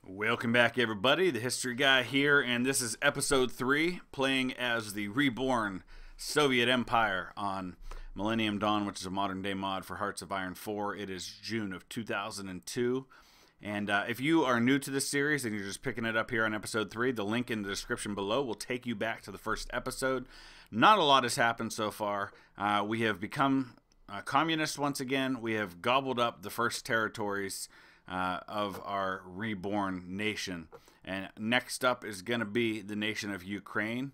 Welcome back, everybody. The History Guy here, and this is episode 3, playing as the reborn Soviet Empire on Millennium Dawn, which is a modern-day mod for Hearts of Iron 4. It is June of 2002. And if you are new to this series and you're just picking it up here on episode 3, the link in the description below will take you back to the first episode. Not a lot has happened so far. We have become communist once again. We have gobbled up the first territories of our reborn nation. And next up is going to be the nation of Ukraine.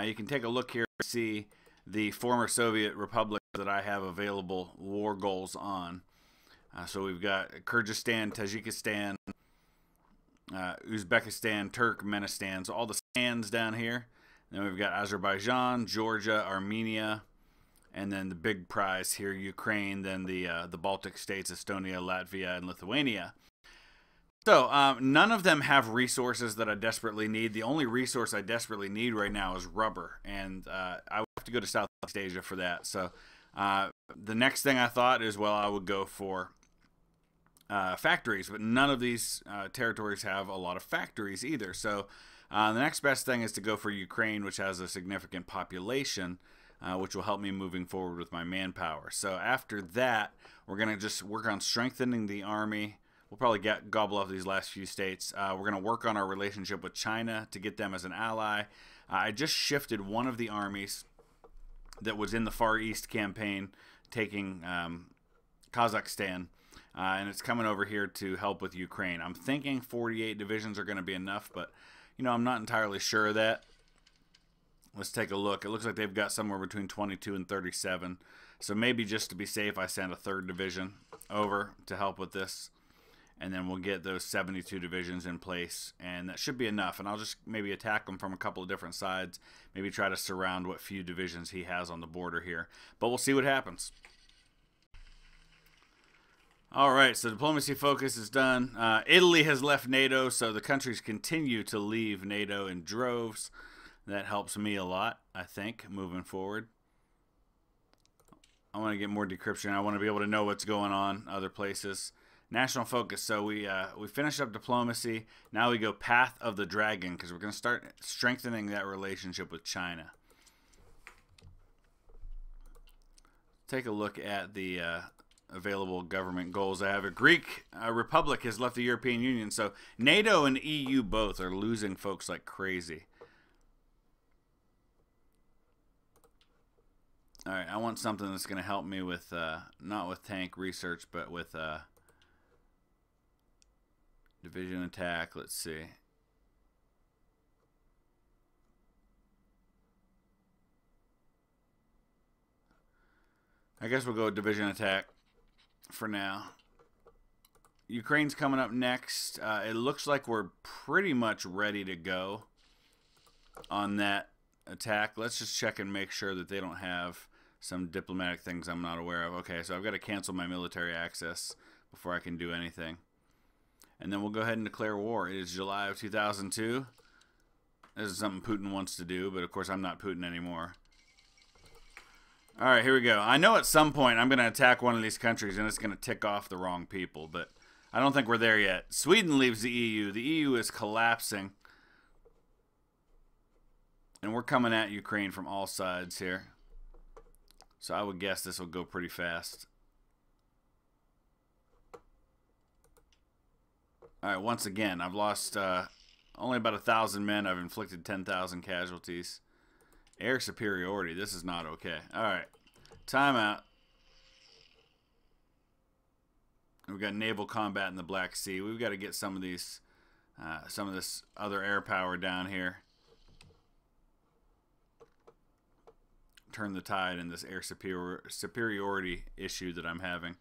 You can take a look here and see the former Soviet republics that I have available war goals on. So we've got Kyrgyzstan, Tajikistan, Uzbekistan, Turkmenistan, so all the stands down here. Then we've got Azerbaijan, Georgia, Armenia, and then the big prize here, Ukraine, then the Baltic states, Estonia, Latvia, and Lithuania. So none of them have resources that I desperately need. The only resource I desperately need right now is rubber, and I would have to go to Southeast Asia for that. So the next thing I thought is, well, I would go for factories, but none of these territories have a lot of factories either. So the next best thing is to go for Ukraine, which has a significant population, which will help me moving forward with my manpower. So after that, we're going to just work on strengthening the army. We'll probably gobble up these last few states. We're going to work on our relationship with China to get them as an ally. I just shifted one of the armies that was in the Far East campaign, taking Kazakhstan. And it's coming over here to help with Ukraine. I'm thinking 48 divisions are going to be enough, but, you know, I'm not entirely sure of that. Let's take a look. It looks like they've got somewhere between 22 and 37. So maybe just to be safe, I send a 3rd division over to help with this. And then we'll get those 72 divisions in place, and that should be enough. And I'll just maybe attack them from a couple of different sides, maybe try to surround what few divisions he has on the border here. But we'll see what happens. All right, so diplomacy focus is done. Italy has left NATO, so the countries continue to leave NATO in droves. That helps me a lot, I think, moving forward. I want to get more decryption. I want to be able to know what's going on other places. National focus. So we finished up diplomacy. Now we go path of the dragon, because we're going to start strengthening that relationship with China. Take a look at the available government goals I have. A Greek republic has left the European Union, so NATO and EU both are losing folks like crazy. All right, I want something that's going to help me with not with tank research, but with division attack. Let's see. I guess we'll go with division attack for now. Ukraine's coming up next. It looks like we're pretty much ready to go on that attack. Let's just check and make sure that they don't have some diplomatic things I'm not aware of. Okay, so I've got to cancel my military access before I can do anything. And then we'll go ahead and declare war. It is July of 2002. This is something Putin wants to do, but of course I'm not Putin anymore. All right, here we go. I know at some point I'm going to attack one of these countries and it's going to tick off the wrong people, but I don't think we're there yet. Sweden leaves the EU. The EU is collapsing. And we're coming at Ukraine from all sides here. So I would guess this will go pretty fast. All right, once again, I've lost only about 1,000 men. I've inflicted 10,000 casualties. Air superiority. This is not okay. All right, timeout. We've got naval combat in the Black Sea. We've got to get some of these, some of this other air power down here. Turn the tide in this air superiority issue that I'm having.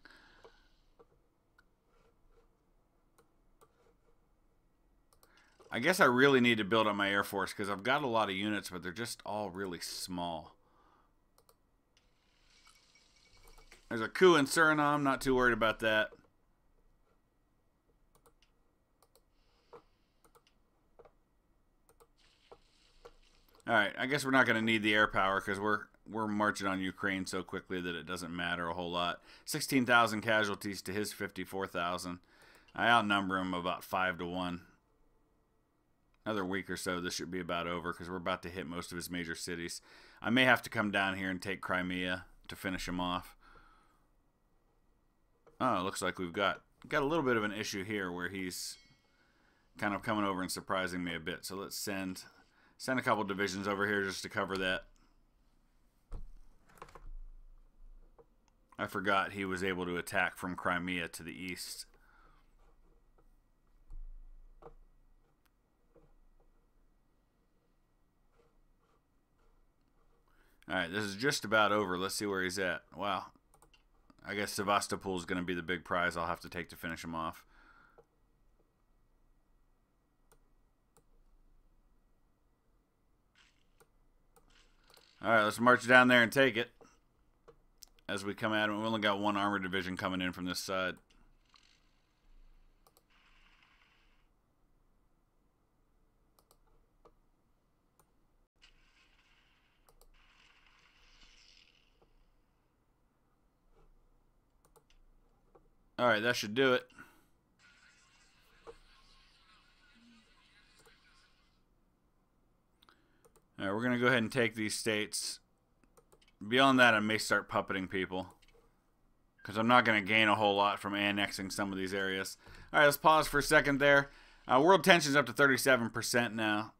I guess I really need to build up my Air Force because I've got a lot of units, but they're just all really small. There's a coup in Suriname. Not too worried about that. All right, I guess we're not going to need the air power because we're we're marching on Ukraine so quickly that it doesn't matter a whole lot. 16,000 casualties to his 54,000. I outnumber him about 5 to 1. Another week or so, this should be about over because we're about to hit most of his major cities. I may have to come down here and take Crimea to finish him off. Oh, it looks like we've got a little bit of an issue here where he's kind of coming over and surprising me a bit. So let's send a couple divisions over here just to cover that. I forgot he was able to attack from Crimea to the east. Alright, this is just about over. Let's see where he's at. Wow. I guess Sevastopol is going to be the big prize I'll have to take to finish him off. Alright, let's march down there and take it. As we come at him, we only got one armored division coming in from this side. Alright, that should do it. Alright, we're going to go ahead and take these states. Beyond that, I may start puppeting people. Because I'm not going to gain a whole lot from annexing some of these areas. Alright, let's pause for a second there. World tension's up to 37% now.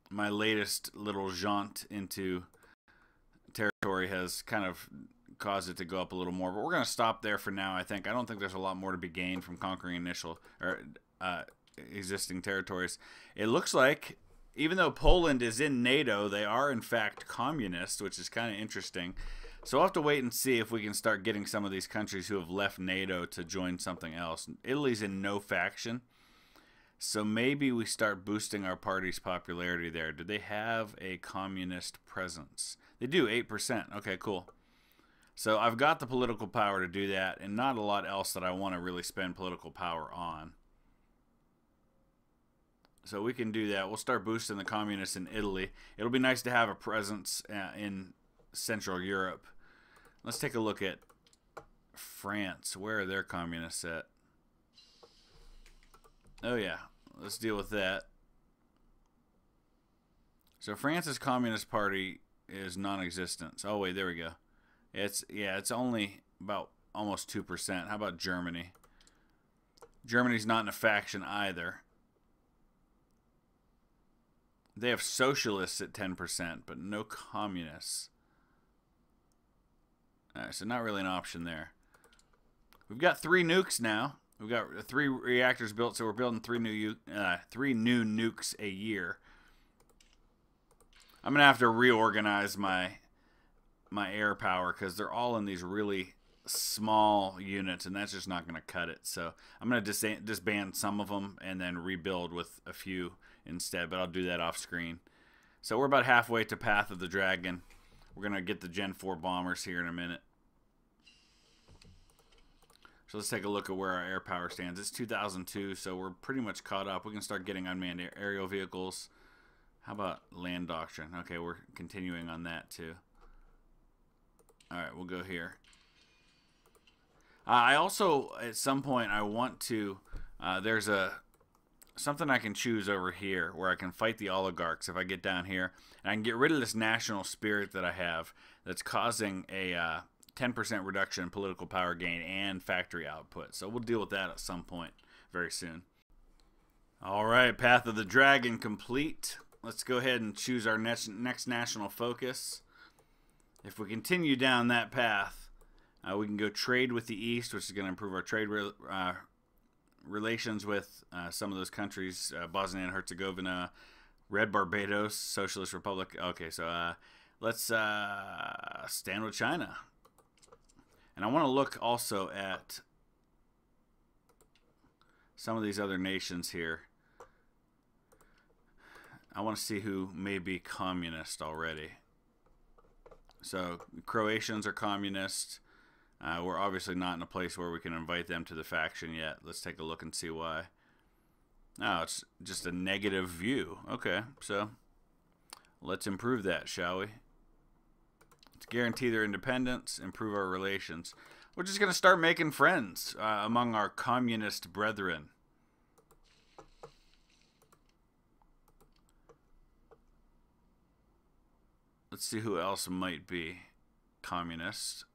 My latest little jaunt into territory has kind of caused it to go up a little more, but we're going to stop there for now. I don't think there's a lot more to be gained from conquering existing territories. It looks like even though Poland is in NATO, they are in fact communist, which is kind of interesting. So we'll have to wait and see if we can start getting some of these countries who have left NATO to join something else. Italy's in no faction, so maybe we start boosting our party's popularity there. Do they have a communist presence? They do, 8%. Okay, cool. So I've got the political power to do that, and not a lot else that I want to really spend political power on. So we can do that. We'll start boosting the communists in Italy. It'll be nice to have a presence in Central Europe. Let's take a look at France. Where are their communists at? Oh yeah, let's deal with that. So France's Communist Party is non-existent. Oh wait, there we go. It's only about almost 2%. How about Germany? Germany's not in a faction either. They have socialists at 10%, but no communists. Alright, so not really an option there. We've got 3 nukes now. We've got 3 reactors built, so we're building 3 new nukes a year. I'm gonna have to reorganize my air power because they're all in these really small units, and that's just not going to cut it. So I'm going to disband some of them and then rebuild with a few instead, but I'll do that off screen. So we're about halfway to Path of the Dragon. We're going to get the Gen 4 bombers here in a minute. So let's take a look at where our air power stands. It's 2002, so we're pretty much caught up. We can start getting unmanned aerial vehicles. How about land doctrine? Okay, we're continuing on that too. Alright, we'll go here. I also, at some point, I want to, there's something I can choose over here where I can fight the oligarchs if I get down here. And I can get rid of this national spirit that I have that's causing a 10% reduction in political power gain and factory output. So we'll deal with that at some point very soon. Alright, Path of the Dragon complete. Let's go ahead and choose our next national focus. If we continue down that path, we can go trade with the East, which is going to improve our trade relations with some of those countries, Bosnia and Herzegovina, Red Barbados, Socialist Republic. Okay, so let's stand with China. And I want to look also at some of these other nations here. I want to see who may be communist already. So Croatians are communist. We're obviously not in a place where we can invite them to the faction yet. Let's take a look and see why. Oh, it's just a negative view. Okay, so Let's improve that, shall we? Let's guarantee their independence, improve our relations. We're just going to start making friends among our communist brethren. Let's see who else might be communist.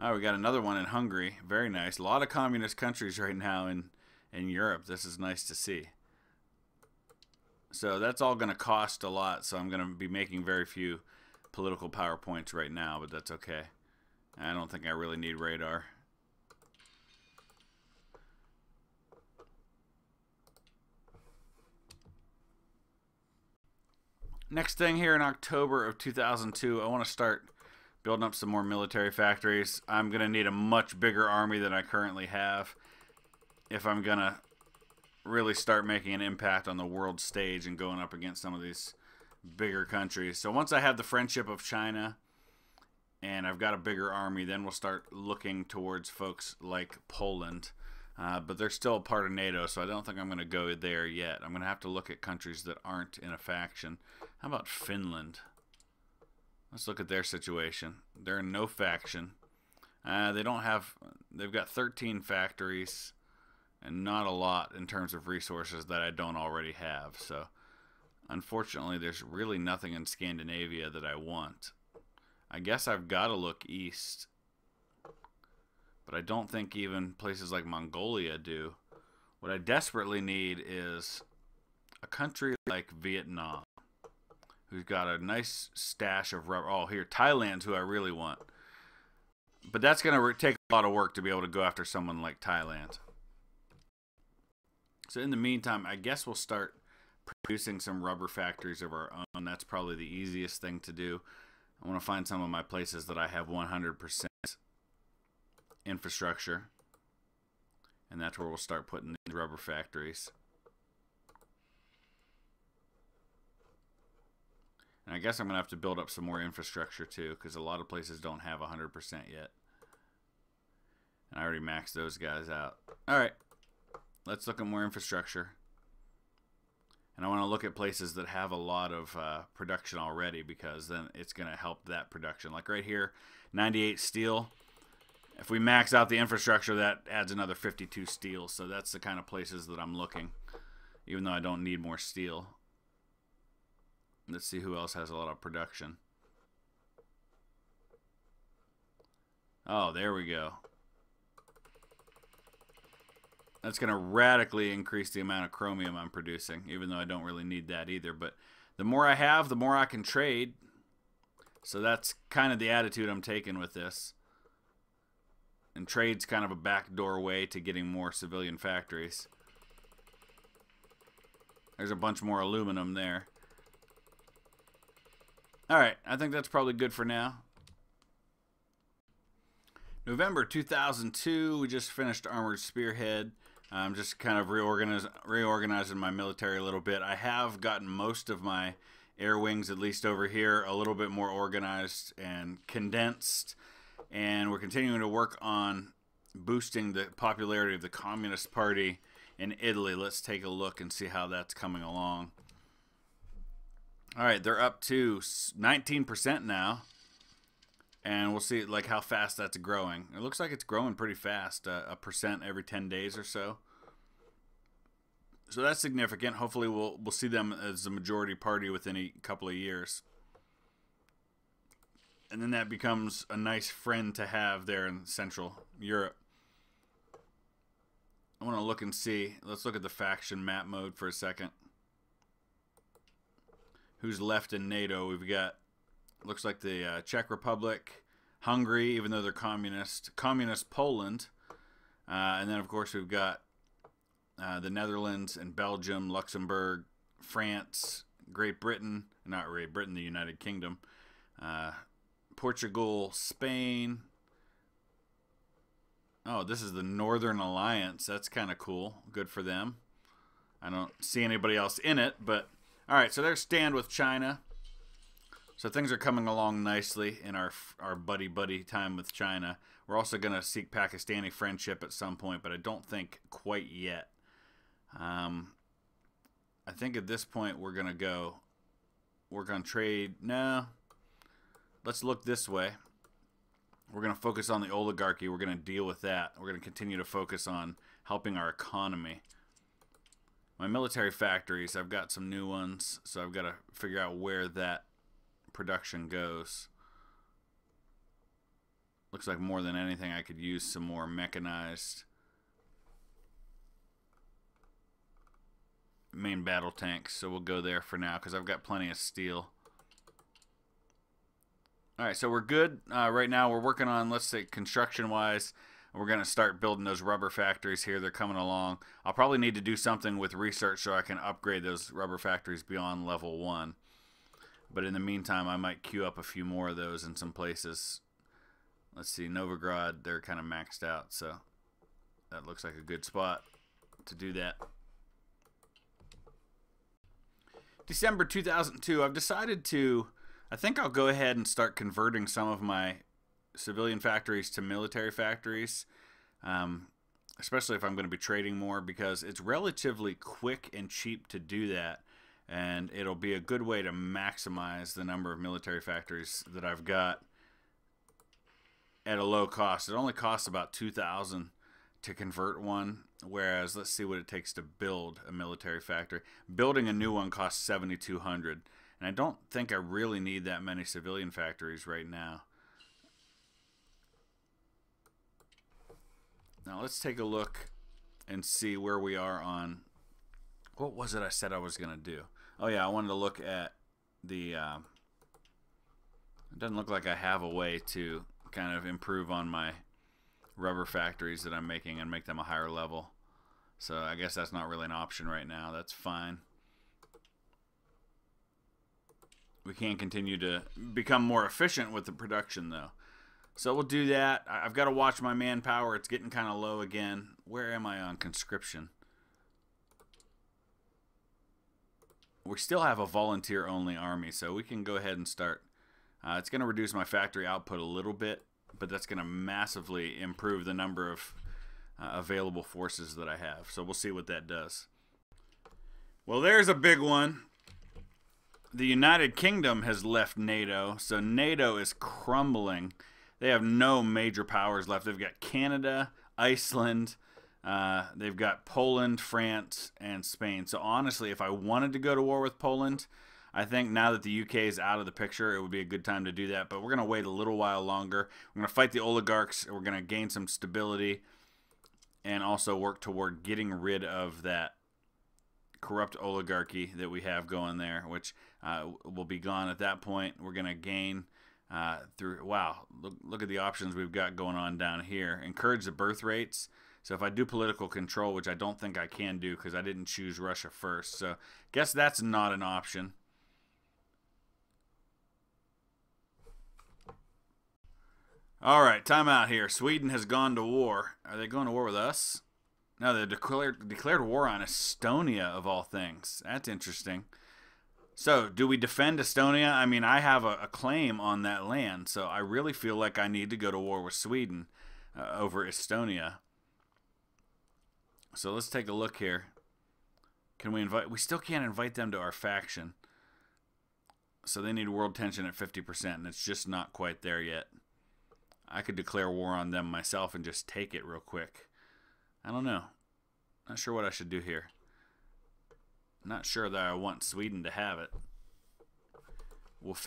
Oh, we got another one in Hungary. Very nice. A lot of communist countries right now in Europe. This is nice to see. So that's all going to cost a lot, so I'm going to be making very few political PowerPoints right now, but that's okay. I don't think I really need radar. Next thing here in October of 2002, I want to start building up some more military factories. I'm going to need a much bigger army than I currently have if I'm going to really start making an impact on the world stage and going up against some of these bigger countries. So once I have the friendship of China and I've got a bigger army, then we'll start looking towards folks like Poland. But they're still a part of NATO, so I don't think I'm going to go there yet. I'm going to have to look at countries that aren't in a faction. How about Finland? Let's look at their situation. They're in no faction. They've got 13 factories and not a lot in terms of resources that I don't already have. So unfortunately, there's really nothing in Scandinavia that I want. I guess I've got to look east. But I don't think even places like Mongolia do. What I desperately need is a country like Vietnam, who's got a nice stash of rubber. Oh, here, Thailand's who I really want. But that's going to take a lot of work to be able to go after someone like Thailand. So in the meantime, I guess we'll start producing some rubber factories of our own. That's probably the easiest thing to do. I want to find some of my places that I have 100% infrastructure, and that's where we'll start putting these rubber factories. And I guess I'm gonna have to build up some more infrastructure too, because a lot of places don't have 100% yet, and I already maxed those guys out. All right, let's look at more infrastructure, and I want to look at places that have a lot of production already, because then it's gonna help that production. Like right here, 98 steel. If we max out the infrastructure, that adds another 52 steel. So that's the kind of places that I'm looking, even though I don't need more steel. Let's see who else has a lot of production. Oh, there we go. That's going to radically increase the amount of chromium I'm producing, even though I don't really need that either. But the more I have, the more I can trade. So that's kind of the attitude I'm taking with this. And trade's kind of a backdoor way to getting more civilian factories. There's a bunch more aluminum there. Alright, I think that's probably good for now. November 2002, we just finished Armored Spearhead. I'm just kind of reorganizing my military a little bit. I have gotten most of my air wings, at least over here, a little bit more organized and condensed. And we're continuing to work on boosting the popularity of the Communist Party in Italy. Let's take a look and see how that's coming along. All right, they're up to 19% now. And we'll see like how fast that's growing. It looks like it's growing pretty fast, a percent every 10 days or so. So that's significant. Hopefully we'll see them as the majority party within a couple of years. And then that becomes a nice friend to have there in Central Europe. I want to look and see. Let's look at the faction map mode for a second. Who's left in NATO? We've got, looks like the Czech Republic, Hungary, even though they're communist, Communist Poland. And then, of course, we've got the Netherlands and Belgium, Luxembourg, France, Great Britain, not Great Britain, the United Kingdom, Portugal, Spain. Oh, this is the Northern Alliance. That's kind of cool. Good for them. I don't see anybody else in it, but all right, so there's stand with China. So things are coming along nicely in our buddy time with China. We're also going to seek Pakistani friendship at some point, but I don't think quite yet. I think at this point we're going to go work on trade. No. Let's look this way. We're going to focus on the oligarchy. We're going to deal with that. We're going to continue to focus on helping our economy. My military factories, I've got some new ones, so I've got to figure out where that production goes. Looks like more than anything I could use some more mechanized main battle tanks, so we'll go there for now because I've got plenty of steel. Alright, so we're good. Right now we're working on, let's say, construction-wise, we're going to start building those rubber factories here. They're coming along. I'll probably need to do something with research so I can upgrade those rubber factories beyond level 1. But in the meantime, I might queue up a few more of those in some places. Let's see, Novigrad, they're kind of maxed out, so that looks like a good spot to do that. December 2002, I've decided to, I think I'll go ahead and start converting some of my civilian factories to military factories, especially if I'm going to be trading more, because it's relatively quick and cheap to do that, and it'll be a good way to maximize the number of military factories that I've got at a low cost. It only costs about $2,000 to convert one, whereas let's see what it takes to build a military factory. Building a new one costs $7,200, and I don't think I really need that many civilian factories right now. Now let's take a look and see where we are on, what was it I said I was going to do? Oh yeah, I wanted to look at the, it doesn't look like I have a way to kind of improve on my rubber factories that I'm making and make them a higher level. So I guess that's not really an option right now. That's fine. We can continue to become more efficient with the production though. So we'll do that. I've got to watch my manpower. It's getting kind of low again. Where am I on conscription? We still have a volunteer-only army, so we can go ahead and start. It's going to reduce my factory output a little bit, but that's going to massively improve the number of available forces that I have. So we'll see what that does. Well, there's a big one. The United Kingdom has left NATO, so NATO is crumbling. They have no major powers left. They've got Canada, Iceland, they've got Poland, France, and Spain. So honestly, if I wanted to go to war with Poland, I think now that the UK is out of the picture, it would be a good time to do that. But we're going to wait a little while longer. We're going to fight the oligarchs. We're going to gain some stability and also work toward getting rid of that corrupt oligarchy that we have going there, which will be gone at that point. We're going to gain through, wow, look at the options we've got going on down here. Encourage the birth rates. So if I do political control, which I don't think I can do because I didn't choose Russia first, so guess that's not an option. All right, time out here. Sweden has gone to war. Are they going to war with us? No, they declared war on Estonia, of all things. That's interesting. So, do we defend Estonia? I mean, I have a claim on that land, so I really feel like I need to go to war with Sweden over Estonia. So, let's take a look here. Can we invite... We still can't invite them to our faction. So, they need world tension at 50%, and it's just not quite there yet. I could declare war on them myself and just take it real quick. I don't know. Not sure what I should do here. Not sure that I want Sweden to have it. Well,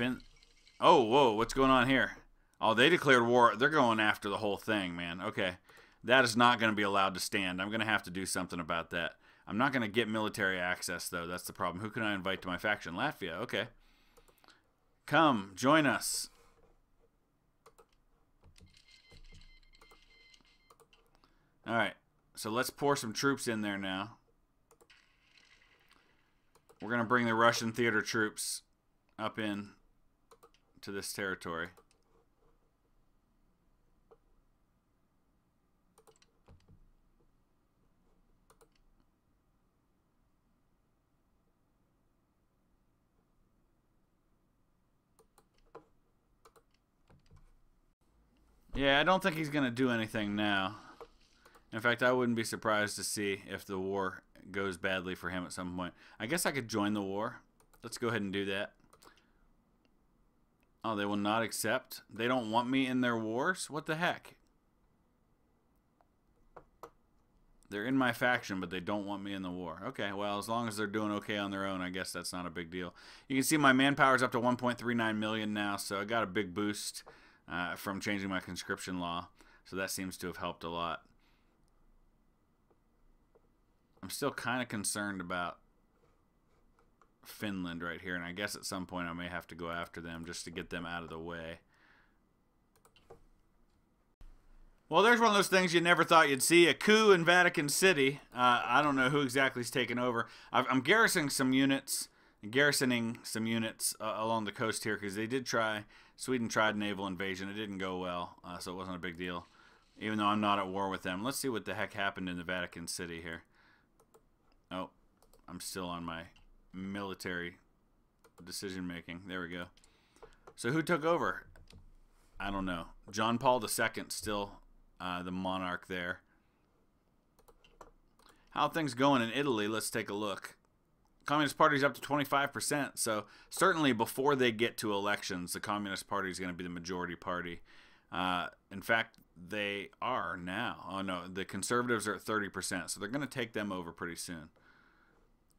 Oh, whoa, what's going on here? Oh, they declared war. They're going after the whole thing, man. Okay. That is not going to be allowed to stand. I'm going to have to do something about that. I'm not going to get military access, though. That's the problem. Who can I invite to my faction? Latvia. Okay. Come, join us. All right. So let's pour some troops in there now. We're going to bring the Russian theater troops up in to this territory. Yeah, I don't think he's going to do anything now. In fact, I wouldn't be surprised to see if the war goes badly for him at some point. I guess I could join the war. Let's go ahead and do that. Oh, they will not accept? They don't want me in their wars? What the heck? They're in my faction, but they don't want me in the war. Okay, well, as long as they're doing okay on their own, I guess that's not a big deal. You can see my manpower is up to 1.39 million now, so I got a big boost from changing my conscription law. So that seems to have helped a lot. I'm still kind of concerned about Finland right here, and I guess at some point I may have to go after them just to get them out of the way. Well, there's one of those things you never thought you'd see, a coup in Vatican City. I don't know who exactly is taking over. I'm garrisoning some units along the coast here because they did try, Sweden tried naval invasion. It didn't go well, so it wasn't a big deal, even though I'm not at war with them. Let's see what the heck happened in the Vatican City here. Oh, I'm still on my military decision making. There we go. So who took over? I don't know. John Paul II still the monarch there. How are things going in Italy? Let's take a look. Communist Party's up to 25%. So certainly before they get to elections, the Communist Party is going to be the majority party. In fact, they are now. Oh no, the Conservatives are at 30%. So they're going to take them over pretty soon.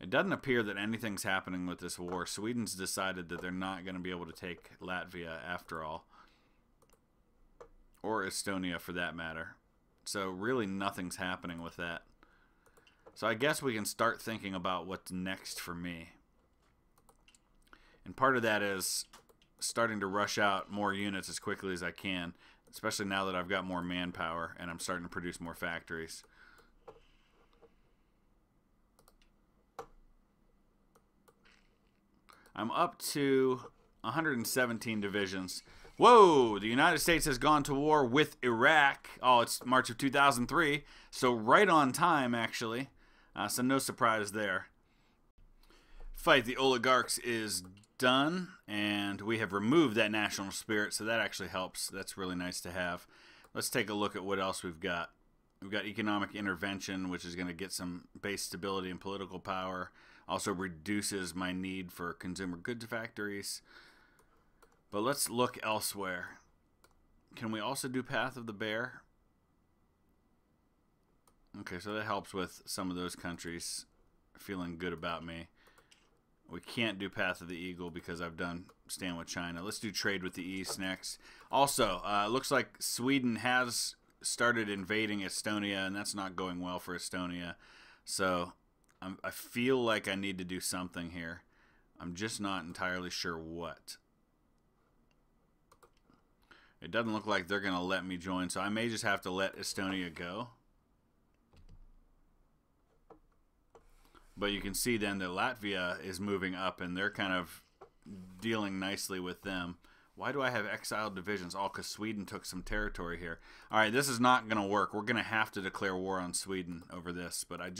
It doesn't appear that anything's happening with this war. Sweden's decided that they're not going to be able to take Latvia after all. Or Estonia for that matter. So really nothing's happening with that. So I guess we can start thinking about what's next for me. And part of that is starting to rush out more units as quickly as I can. Especially now that I've got more manpower and I'm starting to produce more factories. I'm up to 117 divisions. Whoa, the United States has gone to war with Iraq. Oh, it's March of 2003, so right on time, actually. So no surprise there. Fight the oligarchs is done, and we have removed that national spirit, so that actually helps. That's really nice to have. Let's take a look at what else we've got. We've got economic intervention, which is going to get some base stability and political power. Also reduces my need for consumer goods factories. But let's look elsewhere. Can we also do Path of the Bear? Okay, so that helps with some of those countries feeling good about me. We can't do Path of the Eagle because I've done Stand with China. Let's do Trade with the East next. Also, looks like Sweden has started invading Estonia, and that's not going well for Estonia. So I feel like I need to do something here. I'm just not entirely sure what. It doesn't look like they're going to let me join, so I may just have to let Estonia go. But you can see then that Latvia is moving up, and they're kind of dealing nicely with them. Why do I have exiled divisions? Oh, because Sweden took some territory here. All right, this is not going to work. We're going to have to declare war on Sweden over this, but I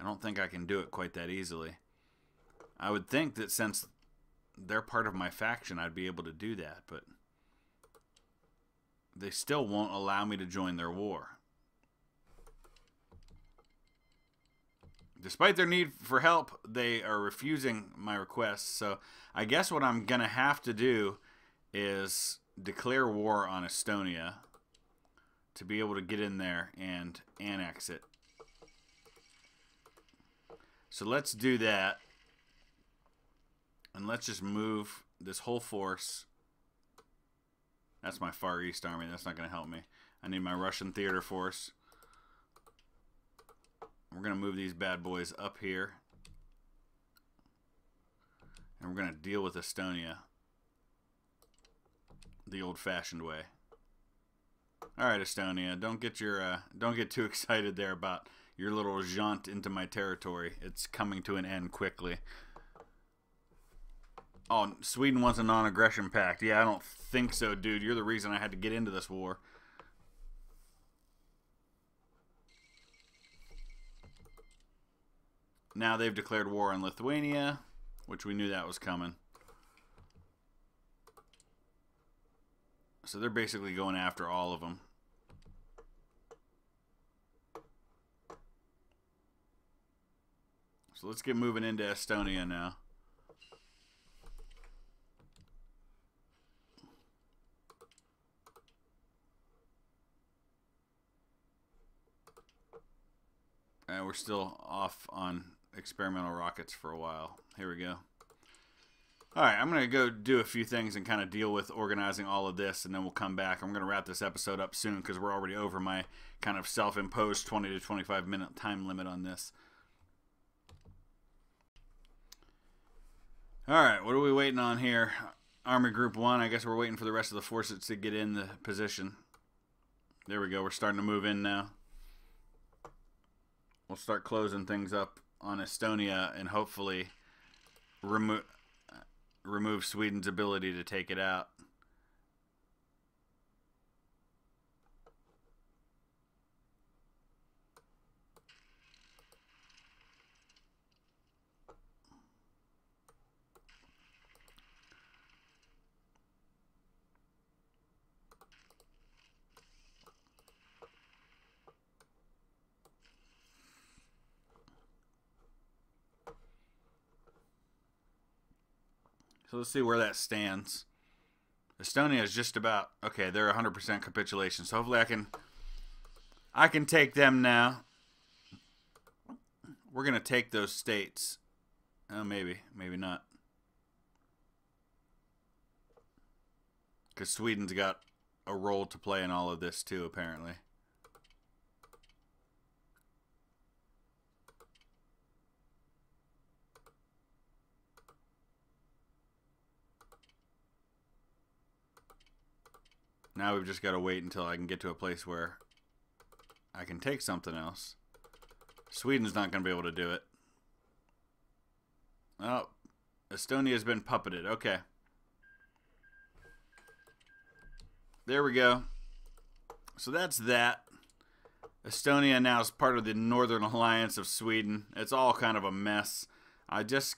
don't think I can do it quite that easily. I would think that since they're part of my faction, I'd be able to do that, but they still won't allow me to join their war. Despite their need for help, they are refusing my requests. So I guess what I'm going to have to do is declare war on Estonia to be able to get in there and annex it. So let's do that. And let's just move this whole force. That's my Far East army. That's not going to help me. I need my Russian theater force. We're going to move these bad boys up here. And we're going to deal with Estonia the old-fashioned way. All right, Estonia, don't get too excited there about your little jaunt into my territory. It's coming to an end quickly. Oh, Sweden wants a non-aggression pact. Yeah, I don't think so, dude. You're the reason I had to get into this war. Now they've declared war on Lithuania, which we knew that was coming. So they're basically going after all of them. So let's get moving into Estonia now. And we're still off on experimental rockets for a while. Here we go. Alright, I'm going to go do a few things and kind of deal with organizing all of this, and then we'll come back. I'm going to wrap this episode up soon because we're already over my kind of self-imposed 20 to 25 minute time limit on this. Alright, what are we waiting on here? Army Group 1, I guess we're waiting for the rest of the forces to get in the position. There we go, we're starting to move in now. We'll start closing things up on Estonia and hopefully remove Sweden's ability to take it out. So let's see where that stands. Estonia is just about, okay, they're 100% capitulation. So hopefully I can take them now. We're going to take those states. Oh, maybe not. Because Sweden's got a role to play in all of this too, apparently. Now we've just got to wait until I can get to a place where I can take something else. Sweden's not going to be able to do it. Oh, Estonia's been puppeted. Okay. There we go. So that's that. Estonia now is part of the Northern Alliance of Sweden. It's all kind of a mess. I guess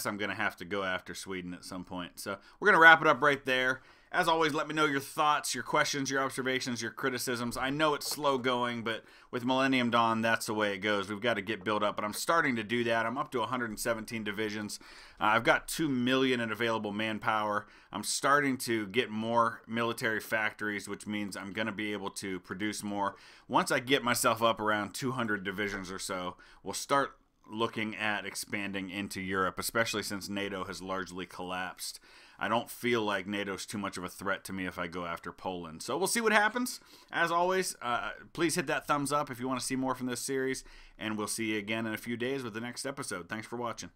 I'm going to have to go after Sweden at some point. So we're going to wrap it up right there. As always, let me know your thoughts, your questions, your observations, your criticisms. I know it's slow going, but with Millennium Dawn, that's the way it goes. We've got to get built up, but I'm starting to do that. I'm up to 117 divisions. I've got 2 million in available manpower. I'm starting to get more military factories, which means I'm going to be able to produce more. Once I get myself up around 200 divisions or so, we'll start looking at expanding into Europe, especially since NATO has largely collapsed. I don't feel like NATO's too much of a threat to me if I go after Poland. So we'll see what happens. As always, please hit that thumbs up if you want to see more from this series, and we'll see you again in a few days with the next episode. Thanks for watching.